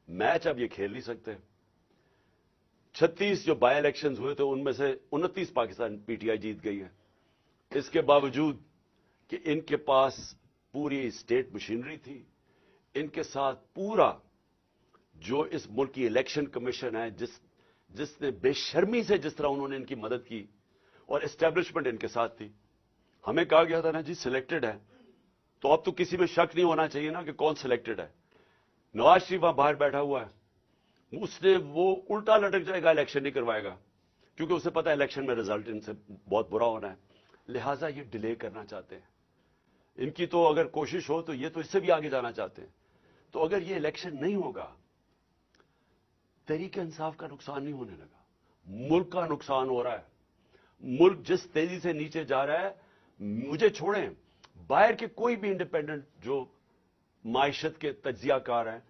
Match अब ये खेल नहीं सकते। 36 जो बाय इलेक्शंस हुए थे उनमें से 29 पाकिस्तान पीटीआई जीत गई है। इसके बावजूद कि इनके पास पूरी स्टेट मशीनरी थी, इनके साथ पूरा जो इस मुल्क की इलेक्शन कमीशन है, जिसने बेशर्मी से जिस तरह उन्होंने इनकी मदद की और एस्टेब्लिशमेंट इनके साथ थी। हमें कहा गया था ना जी सिलेक्टेड है, तो अब तो किसी में शक नहीं होना चाहिए ना कि कौन सिलेक्टेड है। नवाज शरीफ वहां बाहर बैठा हुआ है, उसने वो उल्टा लटक जाएगा, इलेक्शन नहीं करवाएगा, क्योंकि उसे पता है इलेक्शन में रिजल्ट इनसे बहुत बुरा होना है। लिहाजा ये डिले करना चाहते हैं। इनकी तो अगर कोशिश हो तो ये तो इससे भी आगे जाना चाहते हैं। तो अगर ये इलेक्शन नहीं होगा, तहरीक इंसाफ का नुकसान नहीं होने लगा, मुल्क का नुकसान हो रहा है। मुल्क जिस तेजी से नीचे जा रहा है, मुझे छोड़ें, बाहर के कोई भी इंडिपेंडेंट जो माइशत के तज्जियाकार हैं,